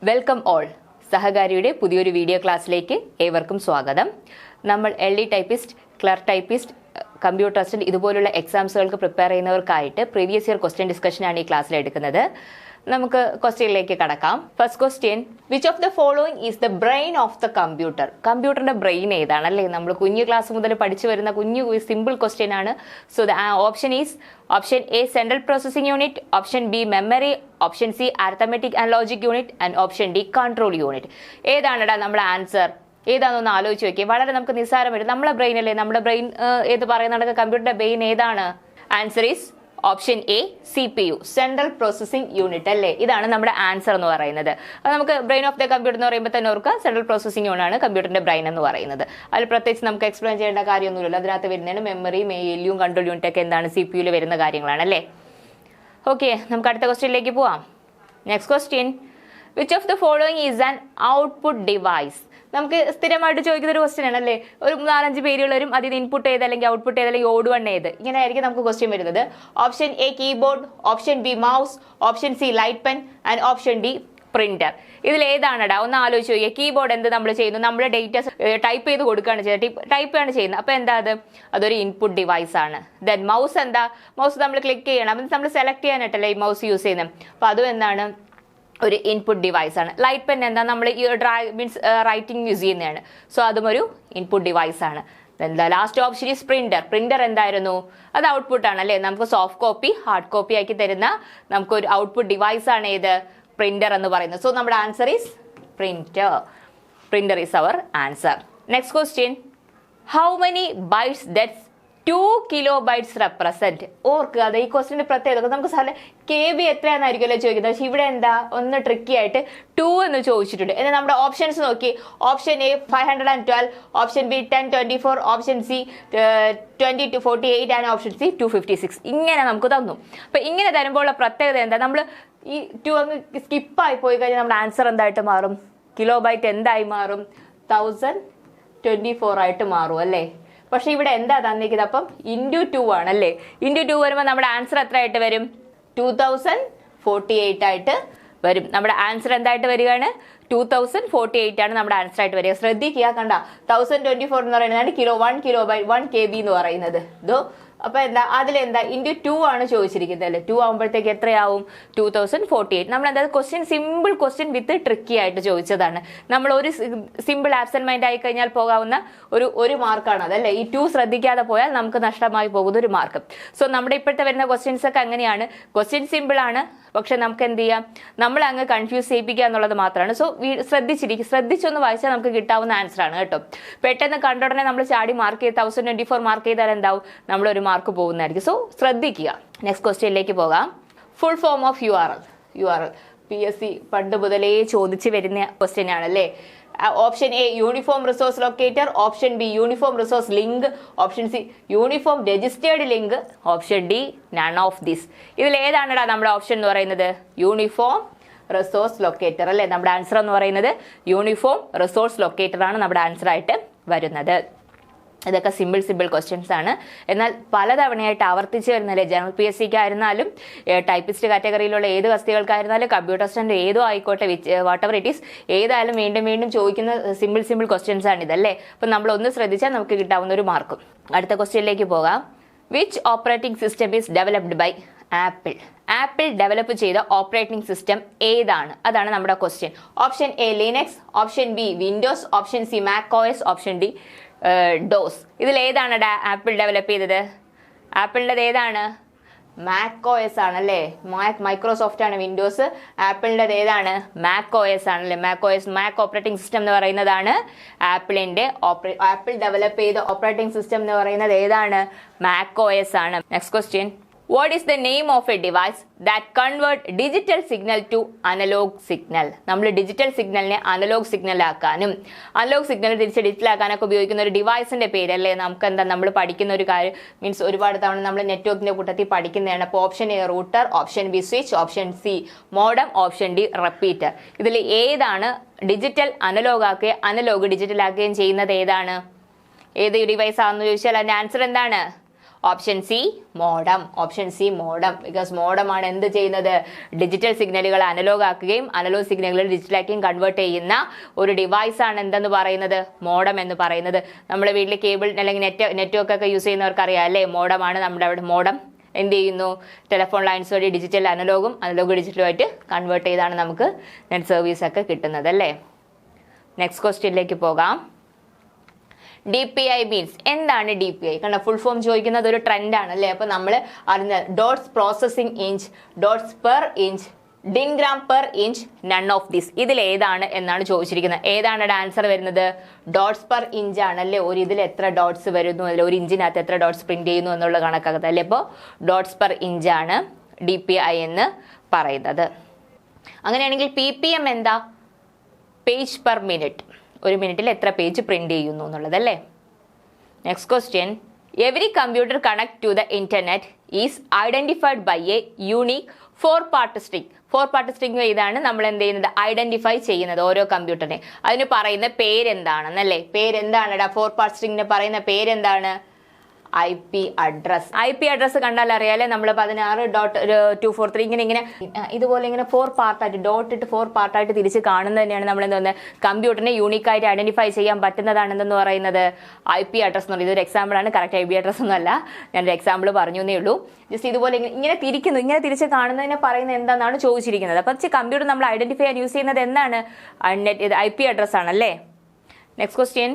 Welcome all. സഹകാരിയുടെ പുതിയൊരു video ക്ലാസ്സിലേക്ക് ഏവർക്കും സ്വാഗതം. നമ്മൾ LD typist, clerk typist, computer assistant ഇതുപോലുള്ള എക്സാംസുകൾക്ക് പ്രിപ്പയർ ചെയ്യുന്നവർക്കായിട്ട് പ്രീവിയസ് ഇയർ ക്വസ്റ്റ്യൻ ഡിസ്കഷനാണ് ഈ ക്ലാസ്സിൽ എടുക്കുന്നത്. നമുക്ക് ക്വസ്റ്റ്യനിലേക്ക് കടക്കാം. First question, which of the following is the brain of the computer? കമ്പ്യൂട്ടറിന്റെ ബ്രെയിൻ ഏതാണ്? അല്ലേ, നമ്മൾ കുഞ്ഞു ക്ലാസ് മുതൽ പഠിച്ചു വരുന്ന കുഞ്ഞു സിമ്പിൾ ക്വസ്റ്റ്യൻ ആണ്. So the option is option A central processing unit, option B memory, option C arithmetic and logic unit and option D control unit. ഏതാണെടാ നമ്മുടെ ആൻസർ? ഏതാണെന്ന് ആലോചിച്ച് നോക്കിയേ. വളരെ നമുക്ക് നിസ്സാരം വരും. നമ്മുടെ ബ്രെയിൻ അല്ലേ, നമ്മുടെ ബ്രെയിൻ ഏത് പറയുന്ന കമ്പ്യൂട്ടറിന്റെ ബ്രെയിൻ ഏതാണ്? Answer is option A CPU, central processing unit അല്ലേ. ഇതാണ് നമ്മുടെ ആൻസർ എന്ന് പറയുന്നത്. അത് നമുക്ക് ബ്രെയിൻ ഓഫ് ദ കമ്പ്യൂട്ടർ എന്ന് പറയുമ്പോൾ തന്നെ ഓർക്കുക, സെൻട്രൽ പ്രോസസിംഗ് യൂണിറ്റ് ആണ് കമ്പ്യൂട്ടറിന്റെ ബ്രെയിൻ എന്ന് പറയുന്നത്. അതിൽ പ്രത്യേകിച്ച് നമുക്ക് എക്സ്പ്ലെയിൻ ചെയ്യേണ്ട കാര്യമൊന്നുമില്ല. അതിനകത്ത് വരുന്നതിന് മെമ്മറിയും ALU കൺട്രോൾ യൂണിറ്റ് ഒക്കെ എന്താണ് CPU വരുന്ന കാര്യങ്ങളാണ് അല്ലേ. ഓക്കെ, നമുക്ക് അടുത്ത ക്വസ്റ്റ്യനിലേക്ക് പോവാം. Next question, which of the following is an output device? നമുക്ക് സ്ഥിരമായിട്ട് ചോദിക്കുന്ന ഒരു ക്വസ്റ്റ്യൻ ആണ് അല്ലേ. ഒരു 4-5 പേരുകൾ വരും, അതിന് ഇൻപുട്ട് ചെയ്ത് അല്ലെങ്കിൽ ഔട്ട്പുട്ട് ചെയ്ത് അല്ലെങ്കിൽ ഓഡ് വൺ ഏത്, ഇങ്ങനെ ആയിരിക്കും നമുക്ക് ക്വസ്റ്റ്യൻ വരുന്നത്. Option A keyboard, option B mouse, option C light pen and option D printer. ഇതിൽ ഏതാണടാ? ഒന്ന് ആലോചിച്ച് നോക്കിയാൽ. കീബോർഡ് എന്ത് നമ്മൾ ചെയ്യുന്നു? നമ്മുടെ ഡേറ്റ ടൈപ്പ് ചെയ്ത് കൊടുക്കുകയാണ് ചെയ്യുന്നത്, ടൈപ്പാണ് ചെയ്യുന്നത്. അപ്പോൾ എന്താ അത്? അതൊരു ഇൻപുട്ട് ഡിവൈസ് ആണ്. ദെൻ മൗസ് എന്താ? മൗസ് നമ്മൾ ക്ലിക്ക് ചെയ്യണം, അപ്പം നമ്മൾ സെലക്ട് ചെയ്യാനായിട്ടല്ലേ ഈ മൗസ് യൂസ് ചെയ്യുന്നത്. അപ്പോൾ അതും എന്താണ്? ഒരു ഇൻപുട്ട് ഡിവൈസ് ആണ്. ലൈറ്റ് പെൻ എന്താ? നമ്മൾ ഈ മീൻസ് റൈറ്റിംഗ് യൂസ് ചെയ്യുന്നതാണ്. സോ അതും ഒരു ഇൻപുട്ട് ഡിവൈസ് ആണ്. എന്താ last option is printer. Printer എന്തായിരുന്നു? അത് ഔട്ട്പുട്ട് ആണ് അല്ലേ. നമുക്ക് സോഫ്റ്റ് കോപ്പി, ഹാർഡ് കോപ്പി ആക്കി തരുന്ന നമുക്കൊരു ഔട്ട്പുട്ട് ഡിവൈസ് ആണ് ഏത്? പ്രിന്റർ എന്ന് പറയുന്നത്. സോ നമ്മുടെ answer is printer. Printer is our answer. Next question, how many bytes that's 2 kilobytes represent? ഓർക്കുക, അത് ഈ ക്വസ്റ്റിന്റെ പ്രത്യേകത. നമുക്ക് സാറിന് KB എത്രയാണെന്നായിരിക്കുമല്ലോ ചോദിക്കുന്നത്. പക്ഷെ ഇവിടെ എന്താ ഒന്ന് ട്രിക്കി ആയിട്ട് 2 എന്ന് ചോദിച്ചിട്ടുണ്ട്. എന്നാൽ നമ്മുടെ ഓപ്ഷൻസ് നോക്കി. Option A 512, option B 1024, option C 20-48 and option C 256. ഇങ്ങനെ നമുക്ക് തന്നു. അപ്പൊ ഇങ്ങനെ തരുമ്പോൾ ഉള്ള പ്രത്യേകത എന്താ? നമ്മൾ ഈ 2 അങ്ങ് സ്കിപ്പായി പോയി കഴിഞ്ഞാൽ നമ്മുടെ ആൻസർ എന്തായിട്ട് മാറും? കിലോബൈറ്റ് എന്തായി മാറും? 1024 ആയിട്ട് മാറും അല്ലേ. പക്ഷെ ഇവിടെ എന്താ തന്നിരിക്കുന്നത്? അപ്പം × 2 ആണല്ലേ. × 2 വരുമ്പോൾ നമ്മുടെ ആൻസർ എത്ര ആയിട്ട് വരും? 2048 ആയിട്ട് വരും. നമ്മുടെ ആൻസർ എന്തായിട്ട് വരികയാണ്? 2048 ആണ് നമ്മുടെ ആൻസർ ആയിട്ട് വരിക. ശ്രദ്ധിക്കുക, കണ്ട 1024 എന്ന് പറയുന്നത് കിലോ 1 കിലോബൈറ്റ് 1 KB എന്ന് പറയുന്നത്. ഇതോ അപ്പൊ എന്താ അതിലെന്താ × 2 ആണ് ചോദിച്ചിരിക്കുന്നത് അല്ലേ. 2 ആകുമ്പോഴത്തേക്ക് എത്രയാവും? 2048. നമ്മൾ എന്താ ക്വസ്റ്റ്യൻ സിമ്പിൾ ക്വസ്റ്റ്യൻ വിത്ത് ട്രിക്കി ആയിട്ട് ചോദിച്ചതാണ്. നമ്മൾ ഒരു സിമ്പിൾ ആബ്സെന്റ് മൈൻഡ് ആയി കഴിഞ്ഞാൽ പോകാവുന്ന ഒരു മാർക്കാണ് അതല്ലേ. ഈ 2 ശ്രദ്ധിക്കാതെ പോയാൽ നമുക്ക് നഷ്ടമായി പോകുന്ന ഒരു മാർക്ക്. സോ നമ്മുടെ ഇപ്പോഴത്തെ വരുന്ന ക്വസ്റ്റ്യൻസ് ഒക്കെ അങ്ങനെയാണ്. ക്വസ്റ്റ്യൻ സിമ്പിൾ ആണ്, പക്ഷെ നമുക്ക് എന്ത് ചെയ്യാം? നമ്മൾ അങ്ങ് കൺഫ്യൂസ് ചെയ്യിപ്പിക്കുക എന്നുള്ളത് മാത്രമാണ്. സോ ശ്രദ്ധിച്ചൊന്ന് വായിച്ചാൽ നമുക്ക് കിട്ടാവുന്ന ആൻസർ ആണ് കേട്ടോ. പെട്ടെന്ന് കണ്ടോടനെ നമ്മൾ ചാടി മാർക്ക് ചെയ്ത് 1024 മാർക്ക് ചെയ്താൽ എന്താവും? നമ്മളൊരു മാർക്ക് പോകുന്നതായിരിക്കും. സോ ശ്രദ്ധിക്കുക. നെക്സ്റ്റ് ക്വസ്റ്റ്യനിലേക്ക് പോകാം. Full form of URL PSC പണ്ട് മുതലേ ചോദിച്ചു വരുന്ന ക്വസ്റ്റ്യൻ ആണല്ലേ. Option A uniform resource locator, option B uniform resource link, option C uniform registered link, option D none of this. ഇതിൽ ഏതാണടാ നമ്മുടെ ഓപ്ഷൻ എന്ന് പറയുന്നത്? യൂണിഫോം റിസോഴ്സ് ലൊക്കേറ്റർ അല്ലേ. നമ്മുടെ ആൻസർ എന്ന് പറയുന്നത് യൂണിഫോം റിസോഴ്സ് ലൊക്കേറ്റർ ആണ് നമ്മുടെ ആൻസർ ആയിട്ട് വരുന്നത്. ഇതൊക്കെ സിമ്പിൾ ക്വസ്റ്റ്യൻസ് ആണ്. എന്നാൽ പലതവണയായിട്ട് ആവർത്തിച്ച് വരുന്നല്ലേ. ജനറൽ PSCക്ക് ആയിരുന്നാലും ടൈപ്പിസ്റ്റ് കാറ്റഗറിയിലുള്ള ഏത് തസ്തികകൾക്കായിരുന്നാലും കമ്പ്യൂട്ടർ അസിസ്റ്റന്റ് ഏതോ ആയിക്കോട്ടെ, വാട്ട് എവർ ഇറ്റ് ഈസ്, ഏതായാലും വീണ്ടും ചോദിക്കുന്ന സിമ്പിൾ ക്വസ്റ്റ്യൻസ് ആണ് ഇതല്ലേ. അപ്പം നമ്മൾ ഒന്ന് ശ്രദ്ധിച്ചാൽ നമുക്ക് കിട്ടാവുന്ന ഒരു മാർക്കും. അടുത്ത ക്വസ്റ്റ്യനിലേക്ക് പോകാം. Which operating system is developed by Apple develop ചെയ്ത ഓപ്പറേറ്റിംഗ് സിസ്റ്റം ഏതാണ്? അതാണ് നമ്മുടെ question. Option A Linux, option B Windows, option C macOS, option D DOS. ഇതിൽ ഏതാണ് ആപ്പിൾ ഡെവലപ്പ് ചെയ്തത്? ആപ്പിളിൻ്റെ ഏതാണ്? macOS ആണല്ലേ. മൈക്രോസോഫ്റ്റ് ആണ് വിൻഡോസ്. ആപ്പിളിൻ്റെ ഏതാണ്? macOS ആണല്ലേ. മാക് ഓപ്പറേറ്റിംഗ് സിസ്റ്റം എന്ന് പറയുന്നതാണ് ആപ്പിളിൻ്റെ. ആപ്പിൾ ഡെവലപ്പ് ചെയ്ത ഓപ്പറേറ്റിംഗ് സിസ്റ്റം എന്ന് പറയുന്നത് ഏതാണ്? macOS ആണ്. Next question, what is the name of a device that convert digital signal to analog signal? നമ്മൾ ഡിജിറ്റൽ സിഗ്നലിനെ അനലോഗ് സിഗ്നൽ ആക്കാനും അനലോഗ് സിഗ്നൽ തിരിച്ച് ഡിജിറ്റൽ ആക്കാനൊക്കെ ഉപയോഗിക്കുന്ന ഒരു ഡിവൈസിന്റെ പേരല്ലേ. നമുക്ക് എന്താ നമ്മൾ പഠിക്കുന്ന ഒരു കാര്യം മീൻസ് ഒരുപാട് തവണ നമ്മൾ നെറ്റ്വർക്കിന്റെ കൂട്ടത്തിൽ പഠിക്കുന്നതാണ്. അപ്പോൾ option A router, option B switch, option C modem, option D repeater. ഇതിൽ ഏതാണ് ഡിജിറ്റൽ അനലോഗ് ആക്കുകയും അനലോഗ് ഡിജിറ്റൽ ആക്കുകയും ചെയ്യുന്നത്? ഏതാണ്? ഏത് ഡിവൈസ് ആണെന്ന് ചോദിച്ചാൽ അതിന്റെ ആൻസർ എന്താണ്? Option C modem. Option C modem. Because modem ആണ് എന്ത് ചെയ്യുന്നത്? ഡിജിറ്റൽ സിഗ്നലുകൾ അനലോഗ് ആക്കുകയും അനലോഗ് സിഗ്നലുകൾ ഡിജിറ്റലാക്കുകയും കൺവേർട്ട് ചെയ്യുന്ന ഒരു ഡിവൈസ് ആണ് എന്തെന്ന് പറയുന്നത്? മോഡം എന്ന് പറയുന്നത്. നമ്മുടെ വീട്ടിൽ കേബിൾ അല്ലെങ്കിൽ നെറ്റ്വർക്ക് ഒക്കെ യൂസ് ചെയ്യുന്നവർക്ക് അറിയാം അല്ലേ? മോഡമാണ് നമ്മുടെ അവിടെ. മോഡം എന്ത് ചെയ്യുന്നു? ടെലിഫോൺ ലൈൻസ് വഴി ഡിജിറ്റൽ അനലോഗും അനലോഗ് ഡിജിറ്റലുമായിട്ട് കൺവേർട്ട് ചെയ്താണ് നമുക്ക് നെറ്റ് സർവീസ് ഒക്കെ കിട്ടുന്നത് അല്ലേ? നെക്സ്റ്റ് ക്വസ്റ്റ്യനിലേക്ക് പോകാം. DPI മീൻസ് എന്താണ് DPI? കണ്ട ഫുൾ ഫോം ചോദിക്കുന്നത് ഒരു ട്രെൻഡാണ് അല്ലേ? അപ്പൊ നമ്മൾ അറിഞ്ഞ dots processing inch, dots per inch, diagram per inch, none of this. ഇതിൽ ഏതാണ് എന്നാണ് ചോദിച്ചിരിക്കുന്നത്. ഏതാണ് ആൻസർ വരുന്നത്? ഡോട്ട്സ് പെർ ഇഞ്ച് ആണല്ലേ. ഒരു ഇതിൽ എത്ര ഡോട്ട്സ് വരുന്നു, അതിൽ ഒരു ഇഞ്ചിനകത്ത് എത്ര ഡോട്ട്സ് പ്രിന്റ് ചെയ്യുന്നു എന്നുള്ള കണക്കാകത്ത് അല്ലേ. അപ്പോൾ ഡോട്ട്സ് പെർ ഇഞ്ച് ആണ് DPI എന്ന് പറയുന്നത്. അങ്ങനെയാണെങ്കിൽ PPM എന്താ? Page per minute. ഒരു മിനിറ്റിൽ എത്ര പേജ് പ്രിന്റ് ചെയ്യുന്നു എന്നുള്ളത് അല്ലേ. Next question. Every computer connect to the internet is identified by a unique 4-part string. 4-part string ഇതാണ് നമ്മൾ എന്ത് ചെയ്യുന്നത്? ഐഡന്റിഫൈ ചെയ്യുന്നത് ഓരോ കമ്പ്യൂട്ടറിനെ. അതിന് പറയുന്ന പേരെന്താണെന്നല്ലേ? പേരെന്താണെടാ? 4-part സ്ട്രിംഗിന് പറയുന്ന പേരെന്താണ്? IP address. IP അഡ്രസ് കണ്ടാൽ അറിയാലേ, നമ്മൾ 16.243 ഇങ്ങനെ ഇതുപോലെ ഇങ്ങനെ 4 പാർട്ടായിട്ട് ഡോട്ട് ഇട്ട് 4 പാർട്ടായിട്ട് തിരിച്ച് കാണുന്നത് തന്നെയാണ് നമ്മൾ എന്താ കമ്പ്യൂട്ടറിനെ യൂണിക്കായിട്ട് ഐഡന്റിഫൈ ചെയ്യാൻ പറ്റുന്നതാണെന്ന് പറയുന്നത് IP അഡ്രസ് എന്ന് പറയുന്നത്. ഇതൊരു എക്സാമ്പിൾ ആണ്, കറക്റ്റ് IP അഡ്രസ് ഒന്നുമല്ല. ഞാനൊരു എക്സാമ്പിൾ പറഞ്ഞു എന്നേ ഉള്ളൂ. ജസ്റ്റ് ഇതുപോലെ ഇങ്ങനെ തിരിക്കുന്നു, ഇങ്ങനെ തിരിച്ച് കാണുന്നതിനെ പറയുന്നത് എന്താണെന്നാണ് ചോദിച്ചിരിക്കുന്നത്. അപ്പം കമ്പ്യൂട്ടർ നമ്മൾ ഐഡന്റിഫൈ ചെയ്യാൻ യൂസ് ചെയ്യുന്നത് എന്താണ്? IP അഡ്രസ് ആണല്ലേ. Next question.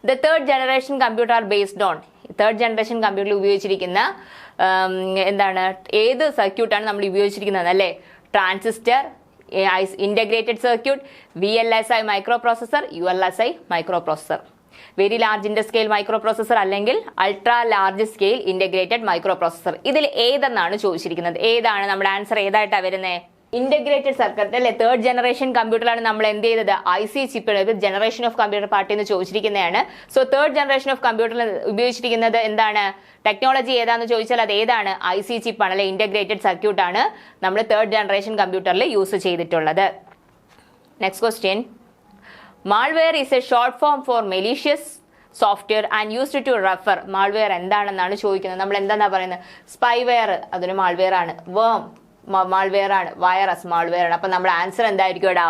The third generation computer are based on. Third generation കമ്പ്യൂട്ടറിൽ ഉപയോഗിച്ചിരിക്കുന്ന എന്താണ്? ഏത് സർക്യൂട്ടാണ് നമ്മൾ ഉപയോഗിച്ചിരിക്കുന്നത് അല്ലേ? Transistor, integrated circuit, VLSI micro processor, ULSI micro processor. Very large inter scale micro processor അല്ലെങ്കിൽ ultra large scale integrated micro processor. ഇതിൽ ഏതെന്നാണ് ചോദിച്ചിരിക്കുന്നത്. ഏതാണ് നമ്മുടെ ആൻസർ? ഏതായിട്ടാണ് വരുന്നത്? ഇന്റഗ്രേറ്റഡ് സർക്യൂട്ട് അല്ലെ. തേർഡ് ജനറേഷൻ കമ്പ്യൂട്ടറാണ് നമ്മൾ എന്ത് ചെയ്തത്? IC chip generation of computer party എന്ന് ചോദിച്ചിരിക്കുന്നതാണ്. സോ തേർഡ് ജനറേഷൻ ഓഫ് കമ്പ്യൂട്ടറിൽ ഉപയോഗിച്ചിരിക്കുന്നത് എന്താണ്? ടെക്നോളജി ഏതാണെന്ന് ചോദിച്ചാൽ അത് ഏതാണ്? IC ചിപ്പ് ആണ് അല്ലെ. ഇന്റഗ്രേറ്റഡ് സർക്യൂട്ട് ആണ് നമ്മൾ തേർഡ് ജനറേഷൻ കമ്പ്യൂട്ടറിൽ യൂസ് ചെയ്തിട്ടുള്ളത്. Next question. Malware is a short form for malicious software and used to refer. Malware എന്താണെന്നാണ് ചോദിക്കുന്നത്. നമ്മൾ എന്താ പറയുന്നത്? സ്പൈവെയർ അതൊരു മാൾവെയർ ആണ്. വേം മാൾവെയർ ആണ്. വൈറസ് മാൾവെയർ ആണ്. അപ്പൊ നമ്മുടെ ആൻസർ എന്തായിരിക്കും എടാ?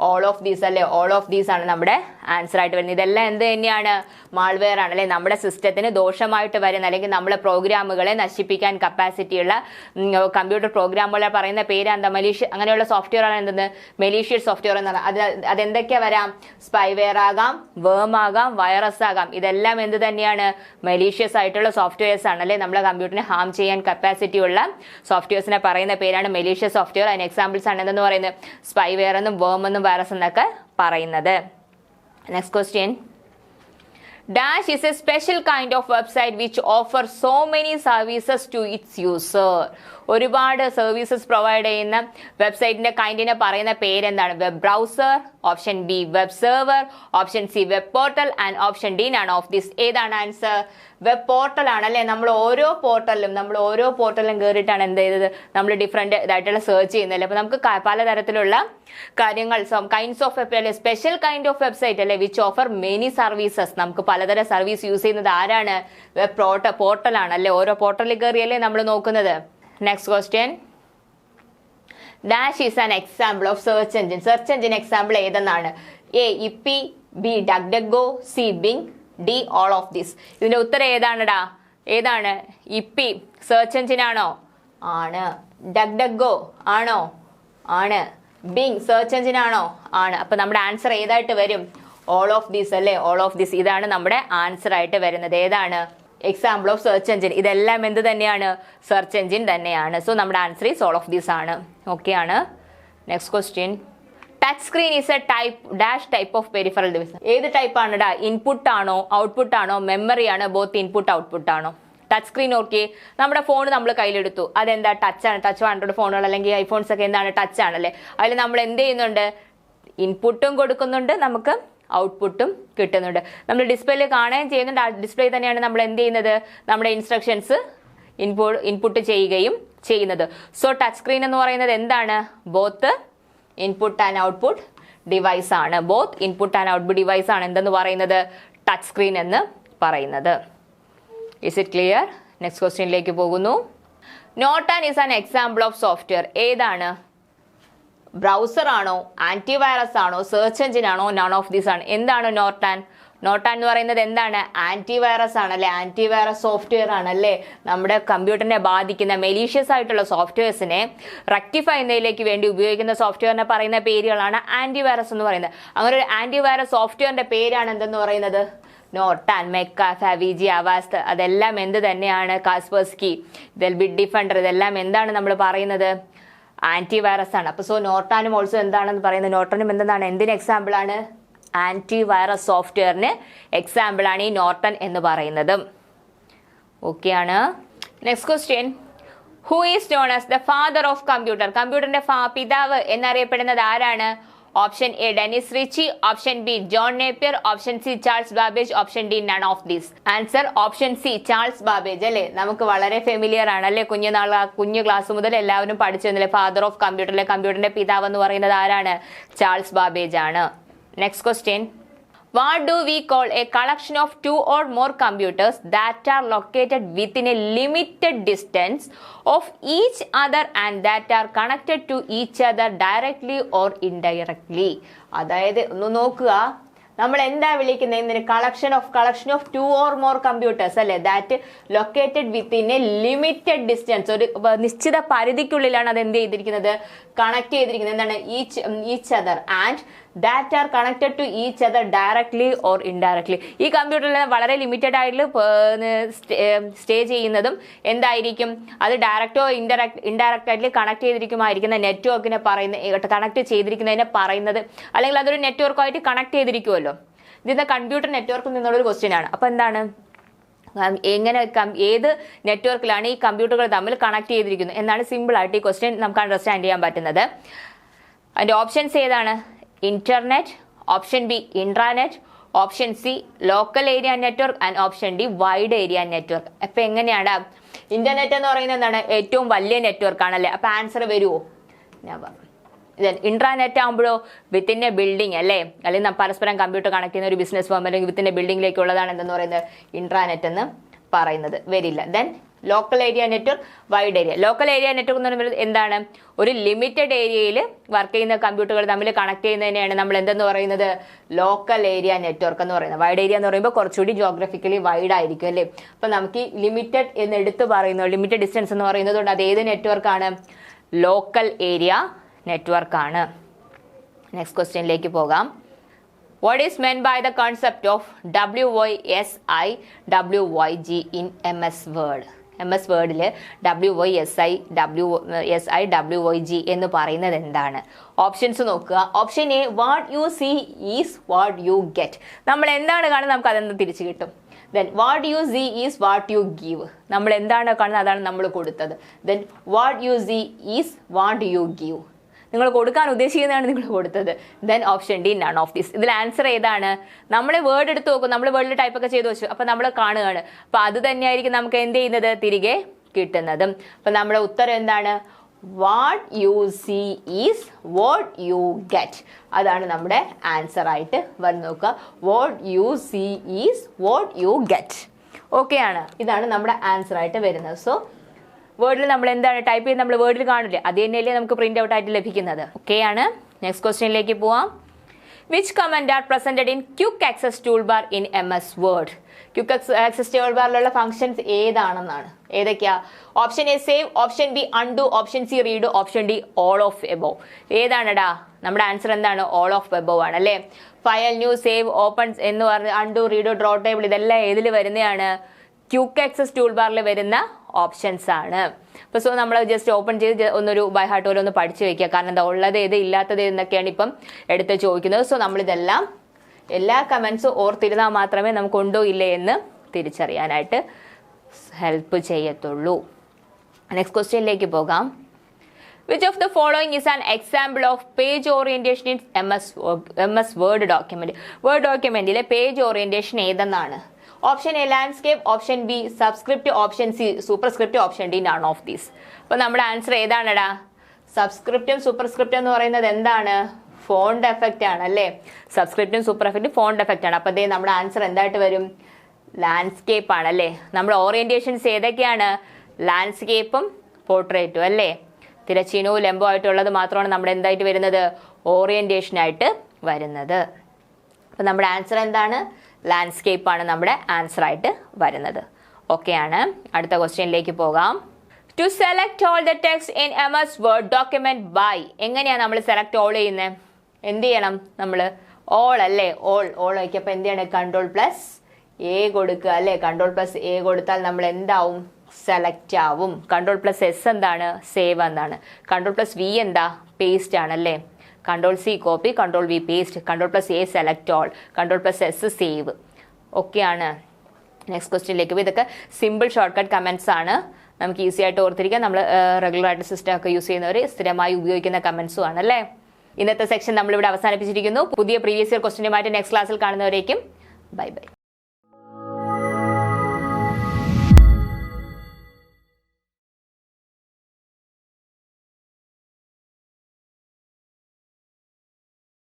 ഓൾ ഓഫ് ദീസ് അല്ലേ. ഓൾ ഓഫ് ദീസ് ആണ് നമ്മുടെ ആൻസർ ആയിട്ട് വരുന്നത്. ഇതെല്ലാം എന്ത് തന്നെയാണ്? മാൾവെയർ ആണ് അല്ലെ. നമ്മുടെ സിസ്റ്റത്തിന് ദോഷമായിട്ട് വരുന്ന അല്ലെങ്കിൽ നമ്മളെ പ്രോഗ്രാമുകളെ നശിപ്പിക്കാൻ കപ്പാസിറ്റിയുള്ള കമ്പ്യൂട്ടർ പ്രോഗ്രാമുകളെ പറയുന്ന പേര് എന്താ? അങ്ങനെയുള്ള സോഫ്റ്റ്വെയർ ആണ് എന്തെന്ന്? മെലീഷ്യസ് സോഫ്റ്റ്വെയർ എന്ന് പറയുന്നത്. അതെന്തൊക്കെ വരാം? സ്പൈവെയർ ആകാം, വേം ആകാം, വൈറസ് ആകാം. ഇതെല്ലാം എന്ത് തന്നെയാണ്? മെലീഷ്യസ് ആയിട്ടുള്ള സോഫ്റ്റ്വെയർസ് ആണ് അല്ലെ. നമ്മളെ കമ്പ്യൂട്ടറിനെ ഹാം ചെയ്യാൻ കപ്പാസിറ്റി ഉള്ള സോഫ്റ്റ്വെയർസിനെ പറയുന്ന പേരാണ് മെലീഷ്യസ് സോഫ്റ്റ്വെയർ. അതിന് എക്സാമ്പിൾസ് ആണ് എന്തെന്ന് പറയുന്നത്? സ്പൈവെയർ എന്നും വേം എന്നും വൈറസ് എന്നൊക്കെ പറയുന്നത്. Next question. Dash is a special kind of website which offers so many services to its user. ഒരുപാട് സർവീസസ് പ്രൊവൈഡ് ചെയ്യുന്ന വെബ്സൈറ്റിന്റെ കൈൻഡിനെ പറയുന്ന പേരെന്താണ്? Web browser, option B web server, option C web portal and option D none of this. ഏതാണ് answer? Web portal ആണ് അല്ലേ. നമ്മൾ ഓരോ പോർട്ടലിലും കയറിയിട്ടാണ് എന്ത് ചെയ്തത്? നമ്മൾ ഡിഫറെന്റ് ഇതായിട്ടുള്ള സെർച്ച് ചെയ്യുന്നല്ലേ. അപ്പൊ നമുക്ക് പലതരത്തിലുള്ള കാര്യങ്ങൾ കൈൻഡ്സ് ഓഫ് വെബ് അല്ലെ, സ്പെഷ്യൽ കൈൻഡ് ഓഫ് വെബ്സൈറ്റ് അല്ലെ, വിച്ച് ഓഫർ മെനി സർവീസസ്. നമുക്ക് പലതരം സർവീസ് യൂസ് ചെയ്യുന്നത് ആരാണ്? വെബ് പോർട്ടൽ ആണ് അല്ലെ. ഓരോ പോർട്ടലിൽ കയറിയല്ലേ നമ്മൾ നോക്കുന്നത്. Next question. Dash is an example of search engine. Search engine example ഏതെന്നാണ്? എ ഇപ്പി, B DuckDuckGo, C Bing, D all of this. ഇതിന്റെ ഉത്തരം ഏതാണെടാ? ഏതാണ്? ഇപ്പി സെർച്ച് എഞ്ചിൻ ആണോ? ആണ്. ഡക്ഡക്കോ ആണോ? ആണ്. ബിങ് സെർച്ച് എഞ്ചിൻ ആണോ? ആണ്. അപ്പൊ നമ്മുടെ ആൻസർ ഏതായിട്ട് വരും? ഓൾ ഓഫ് ദീസ് അല്ലേ. ഓൾ ഓഫ് ദിസ് ഇതാണ് നമ്മുടെ ആൻസർ ആയിട്ട് വരുന്നത്. ഏതാണ്? Example of search engine. ഇതെല്ലാം എന്ത് തന്നെയാണ്? സെർച്ച് എഞ്ചിൻ തന്നെയാണ്. സോ നമ്മുടെ answer is all of these ആണ്. ഓക്കെ ആണ്. Next question. Touch screen is A dash type of peripheral device. ഏത് ടൈപ്പ് ആണെടാ? ഇൻപുട്ട് ആണോ, ഔട്ട്പുട്ട് ആണോ, മെമ്മറി ആണോ, ബോത്ത് ഇൻപുട്ട് ഔട്ട്പുട്ട് ആണോ? Touch screen okay. നമ്മുടെ ഫോൺ നമ്മൾ കയ്യിലെടുത്തു, അതെന്താ? ടച്ച് ആണ്. ടച്ച് ആൻഡ്രോയിഡ് ഫോണുകൾ അല്ലെങ്കിൽ ഐഫോൺസ് ഒക്കെ എന്താണ്? ടച്ച് ആണല്ലേ. അതിൽ നമ്മൾ എന്ത് ചെയ്യുന്നുണ്ട്? ഇൻപുട്ടും കൊടുക്കുന്നുണ്ട്, നമുക്ക് ഔട്ട്പുട്ടും കിട്ടുന്നുണ്ട്. നമ്മൾ ഡിസ്പ്ലേയിൽ കാണുകയും ചെയ്യുന്നുണ്ട്. ആ ഡിസ്പ്ലേ തന്നെയാണ് നമ്മൾ എന്ത് ചെയ്യുന്നത്? നമ്മുടെ ഇൻസ്ട്രക്ഷൻസ് ഇൻപുട്ട് ചെയ്യുകയും ചെയ്യുന്നത്. സോ ടച്ച് സ്ക്രീൻ എന്ന് പറയുന്നത് എന്താണ്? Both input and output device ആണ്. Both input and output device ആണ് എന്തെന്ന് പറയുന്നത്? ടച്ച് സ്ക്രീൻ എന്ന് പറയുന്നത്. Is it clear? നെക്സ്റ്റ് ക്വസ്റ്റ്യനിലേക്ക് പോകുന്നു. Norton is an example of software. ഏതാണ്? ബ്രൗസർ ആണോ, ആന്റിവൈറസ് ആണോ, സെർച്ച് എഞ്ചിൻ ആണോ, നൺ ഓഫ് ദീസ് ആണ്? എന്താണ് നോർട്ടൺ? നോർട്ടൺ എന്ന് പറയുന്നത് എന്താണ്? ആന്റിവൈറസ് ആണല്ലേ, ആന്റിവൈറസ് സോഫ്റ്റ്വെയർ ആണല്ലേ. നമ്മുടെ കമ്പ്യൂട്ടറിനെ ബാധിക്കുന്ന മെലീഷ്യസ് ആയിട്ടുള്ള സോഫ്റ്റ്വെയർസിനെ റെക്ടിഫൈ ചെയ്യുന്നതിലേക്ക് വേണ്ടി ഉപയോഗിക്കുന്ന സോഫ്റ്റ്വെയറിനെ പറയുന്ന പേരുകളാണ് ആന്റിവൈറസ് എന്ന് പറയുന്നത്. അങ്ങനെ ഒരു ആന്റിവൈറസ് സോഫ്റ്റ്വെയറിന്റെ പേരാണ് എന്തെന്ന് പറയുന്നത്? നോർട്ടൺ, മെക്കാഫി, അവാസ്റ്റ്, അതെല്ലാം എന്ത് തന്നെയാണ്? കാസ്പെർസ്കി, ബിറ്റ് ഡിഫൻഡർ, ഇതെല്ലാം എന്താണ് നമ്മൾ പറയുന്നത്? ആന്റിവൈറസ് ആണ്. അപ്പോൾ നോർട്ടനും ഓൾസോ എന്താണെന്ന് പറയുന്നത്? നോർട്ടനും എന്താണ്, എന്തിന് എക്സാമ്പിൾ ആണ്? ആന്റിവൈറസ് സോഫ്റ്റ്വെയറിന് എക്സാമ്പിൾ ആണ് ഈ നോർട്ടൺ എന്ന് പറയുന്നത്. ഓക്കെ ആണ്. Next question. Who is known as the father of computer? കമ്പ്യൂട്ടറിന്റെ പിതാവ് എന്നറിയപ്പെടുന്നത് ആരാണ്? Option A Denis Ritchie, option B John Napier, option C Charles Babbage, option D none of these. Answer option C Charles Babbage അല്ലേ. നമുക്ക് വളരെ familiar ആണ് അല്ലേ, കുഞ്ഞു ക്ലാസ് മുതൽ എല്ലാവരും പഠിച്ചിരുന്നില്ലേ? ഫാദർ ഓഫ് കമ്പ്യൂട്ടറിലെ കമ്പ്യൂട്ടറിന്റെ പിതാവ് എന്ന് പറയുന്നത് ആരാണ്? ചാൾസ് ബാബേജ് ആണ്. Next question. What do we call a collection of two or more computers that are located within a limited distance of each other and that are connected to each other directly or indirectly? അതായത് ഒന്ന് നോക്കുക, നമ്മൾ എന്താ വിളിക്കുന്നത്? Collection of two or more computers അല്ലെ, that located within a limited distance, ഒരു നിശ്ചിത പരിധിക്കുള്ളിലാണ് അത് എന്ത് ചെയ്തിരിക്കുന്നത്? കണക്ട് ചെയ്തിരിക്കുന്നത്. എന്താണ്? Each other and that are connected to each other directly or indirectly. ഈ കമ്പ്യൂട്ടറിൽ വളരെ ലിമിറ്റഡ് ആയിട്ട് സ്റ്റേ ചെയ്യുന്നതും എന്തായിരിക്കും? അത് ഡയറക്റ്റോ ഇൻഡയറക്റ്റ് ആയിട്ട് കണക്ട് ചെയ്തിരിക്കുമായിരിക്കുന്ന നെറ്റ്വർക്കിനെ പറയുന്നത്, കണക്ട് ചെയ്തിരിക്കുന്നതിനെ പറയുന്നത്, അല്ലെങ്കിൽ അതൊരു നെറ്റ്വർക്കുമായിട്ട് കണക്ട് ചെയ്തിരിക്കുമല്ലോ. ഇതിന്റെ കമ്പ്യൂട്ടർ നെറ്റ്വർക്കിൽ നിന്നുള്ളൊരു ക്വസ്റ്റ്യൻ ആണ്. അപ്പൊ എന്താണ്, എങ്ങനെ ഏത് നെറ്റ്വർക്കിലാണ് ഈ കമ്പ്യൂട്ടറുകൾ തമ്മിൽ കണക്ട് ചെയ്തിരിക്കുന്നത് എന്നാണ് സിമ്പിൾ ആയിട്ട് ഈ ക്വസ്റ്റ്യൻ നമുക്ക് അണ്ടർസ്റ്റാൻഡ് ചെയ്യാൻ പറ്റുന്നത്. അതിന്റെ ഓപ്ഷൻസ് ഏതാണ്? Internet, option B intranet, option C local area network and option D wide area network. അപ്പൊ എങ്ങനെയാണ്? ഇന്റർനെറ്റ് എന്ന് പറയുന്നത് എന്താണ്? ഏറ്റവും വലിയ നെറ്റ്വർക്ക് ആണല്ലേ. അപ്പൊ ആൻസർ വരുമോ? ഇൻട്രാനെറ്റ് ആകുമ്പോഴോ വിത്തിൻ എ ബിൽഡിംഗ് അല്ലേ, അല്ലെങ്കിൽ പരസ്പരം കമ്പ്യൂട്ടർ കണക്ട് ചെയ്യുന്ന ഒരു ബിസിനസ് ഫോം അല്ലെങ്കിൽ വിത്തിൻ എ ബിൽഡിംഗിലേക്കുള്ളതാണ് എന്തെന്ന് പറയുന്നത്? ഇൻട്രാനെറ്റ് എന്ന് പറയുന്നത് വരില്ല. Then local area network, wide area. Local area network എന്ന് പറയുന്നത് എന്താണ്? ഒരു ലിമിറ്റഡ് ഏരിയയിൽ വർക്ക് ചെയ്യുന്ന കമ്പ്യൂട്ടറുകൾ തമ്മിൽ കണക്ട് ചെയ്യുന്നതിനെയാണ് നമ്മൾ എന്തെന്ന് പറയുന്നത്? ലോക്കൽ ഏരിയ നെറ്റ്വർക്ക് എന്ന് പറയുന്നത്. വൈഡ് ഏരിയ എന്ന് പറയുമ്പോൾ കുറച്ചുകൂടി ജോഗ്രഫിക്കലി വൈഡ് ആയിരിക്കും അല്ലേ. അപ്പൊ നമുക്ക് ഈ ലിമിറ്റഡ് എന്ന് എടുത്ത് പറയുന്നു, ലിമിറ്റഡ് ഡിസ്റ്റൻസ് എന്ന് പറയുന്നത് കൊണ്ട് അത് ഏത് നെറ്റ്വർക്കാണ്? ലോക്കൽ ഏരിയ നെറ്റ്വർക്ക് ആണ്. നെക്സ്റ്റ് ക്വസ്റ്റ്യനിലേക്ക് പോകാം. What is meant by the concept of WYSI, WYG in MS Word? MS Wordൽ WYSI, WYG എന്ന് പറയുന്നത് എന്താണ്? ഓപ്ഷൻസ് നോക്കുക. Option A what you see is what you get. നമ്മൾ എന്താണ് കാണുന്നത് നമുക്ക് അതെന്ന് തിരിച്ചു കിട്ടും. Then what you see is what you give. നമ്മൾ എന്താണ് കാണുന്നത് അതാണ് നമ്മൾ കൊടുത്തത്. Then what you see is what you give. നിങ്ങൾ കൊടുക്കാൻ ഉദ്ദേശിക്കുന്നതാണ് നിങ്ങൾ കൊടുത്തത്. Then option D none of these. ഇതിൽ ആൻസർ ഏതാണ്? നമ്മൾ വേർഡ് എടുത്ത് നോക്കും, നമ്മൾ വേർഡിൽ ടൈപ്പൊക്കെ ചെയ്ത് വെച്ചു, അപ്പൊ നമ്മൾ കാണുകയാണ്. അപ്പൊ അത് തന്നെയായിരിക്കും നമുക്ക് എന്ത് ചെയ്യുന്നത്? തിരികെ കിട്ടുന്നതും. അപ്പൊ നമ്മുടെ ഉത്തരം എന്താണ്? What you see is what you get. അതാണ് നമ്മുടെ ആൻസർ ആയിട്ട് വന്ന് നോക്കുക. What you see is what you get. Okay ആണ്. ഇതാണ് നമ്മുടെ ആൻസർ ആയിട്ട് വരുന്നത്. സോ വേർഡിൽ നമ്മൾ എന്താണ് ടൈപ്പ് ചെയ്ത് നമ്മൾ വേർഡിൽ കാണില്ലേ, അത് തന്നെയല്ലേ നമുക്ക് പ്രിന്റ് ഔട്ട് ആയിട്ട് ലഭിക്കുന്നത്. ഓക്കെ ആണ്. നെക്സ്റ്റ് ക്വസ്റ്റ്യനിലേക്ക് പോവാം. Which command are presented in quick access tool bar in MS Word? Quick access tool ബാറിലുള്ള ഫംഗ്ഷൻസ് ഏതാണെന്നാണ്. ഏതൊക്കെയാ? Option A save, option B undo, option C redo, option D all of above. ഏതാണടാ? നമ്മുടെ answer എന്താണ്? All of above ആണ് അല്ലേ. File, new, save, open എന്ന് പറഞ്ഞ് അൺഡു, റീഡു, ഡ്രോ ടേബിൾ ഇതെല്ലാം ഏതിൽ വരുന്നതാണ്? ക്വിക്ക് ആക്സസ് ടൂൾ ബാറിൽ വരുന്ന ഓപ്ഷൻസ് ആണ്. അപ്പോൾ സോ നമ്മൾ ജസ്റ്റ് ഓപ്പൺ ചെയ്ത് ഒന്നൊരു ബൈ ഹാർട്ട് പോലെ ഒന്ന് പഠിച്ചു വെക്കുക. കാരണം എന്താ ഉള്ളത് ഏത് ഇല്ലാത്തത് എന്നൊക്കെയാണ് ഇപ്പം എടുത്ത് ചോദിക്കുന്നത്. സോ നമ്മളിതെല്ലാം എല്ലാ കമൻസും ഓർത്തിരുന്നാൽ മാത്രമേ നമുക്ക് ഉണ്ടോ ഇല്ലേ എന്ന് തിരിച്ചറിയാനായിട്ട് ഹെൽപ്പ് ചെയ്യത്തുള്ളൂ. നെക്സ്റ്റ് ക്വസ്റ്റ്യനിലേക്ക് പോകാം. Which of the following is an example of page orientation in MS Word document? Word ഡോക്യുമെന്റിലെ പേജ് ഓറിയന്റേഷൻ ഏതെന്നാണ്? Option A landscape, option B subscript, option C superscript, option D none of these. അപ്പൊ നമ്മുടെ answer ഏതാണടാ? സബ്സ്ക്രിപ്റ്റും സൂപ്പർസ്ക്രിപ്റ്റും എന്ന് പറയുന്നത് എന്താണ്? Font effect ആണ് അല്ലേ. സബ്സ്ക്രിപ്റ്റും super എഫക്റ്റും ഫോണ്ട് എഫക്റ്റ് ആണ്. അപ്പൊ നമ്മുടെ ആൻസർ എന്തായിട്ട് വരും? ലാൻഡ്സ്കേപ്പ് ആണ് അല്ലേ. നമ്മുടെ ഓറിയന്റേഷൻസ് ഏതൊക്കെയാണ്? ലാൻഡ്സ്കേപ്പും പോർട്രേറ്റും അല്ലേ. തിരച്ചീനവും ലംബമായിട്ടുള്ളത് മാത്രമാണ് നമ്മുടെ എന്തായിട്ട് വരുന്നത്? ഓറിയന്റേഷൻ ആയിട്ട് വരുന്നത്. അപ്പം നമ്മുടെ ആൻസർ എന്താണ്? ലാൻഡ്സ്കേപ്പ് ആണ് നമ്മുടെ ആൻസർ ആയിട്ട് വരുന്നത്. ഓക്കെ ആണ്. അടുത്ത ക്വസ്റ്റ്യനിലേക്ക് പോകാം. To select all the text in MS word document by. എങ്ങനെയാണ് നമ്മൾ സെലക്ട് ഓൾ ചെയ്യുന്നത്? എന്ത് ചെയ്യണം? നമ്മൾ ഓൾ അല്ലേ, ഓൾ വയ്ക്കപ്പോൾ എന്ത് ചെയ്യണം? Ctrl+A കൊടുക്കുക അല്ലേ. Ctrl+A കൊടുത്താൽ നമ്മൾ എന്താവും? സെലക്ട് ആവും. Ctrl+S എന്താണ്? സേവ് എന്താണ്. Ctrl+V എന്താ? പേസ്റ്റ് ആണല്ലേ. Ctrl+C copy, Ctrl+V paste, Ctrl+A select all, Ctrl+S save. Okay ആണ്. നെക്സ്റ്റ് ക്വസ്റ്റ്യനിലേക്ക്. ഇതൊക്കെ സിമ്പിൾ ഷോർട്ട് കട്ട് കമൻസ് ആണ്. നമുക്ക് ഈസി ആയിട്ട് ഓർത്തിരിക്കാം. നമ്മൾ റെഗുലർ ആയിട്ട് സിസ്റ്റം ഒക്കെ യൂസ് ചെയ്യുന്നവർ സ്ഥിരമായി ഉപയോഗിക്കുന്ന കമൻസും ആണ് അല്ലേ. ഇന്നത്തെ സെക്ഷൻ നമ്മളിവിടെ അവസാനിപ്പിച്ചിരിക്കുന്നു. പുതിയ പ്രീവിയസ് ഇയർ ക്വസ്റ്റ്യനുമായിട്ട് നെക്സ്റ്റ് ക്ലാസ്സിൽ കാണുന്നവരേക്കും ബൈ ബൈ.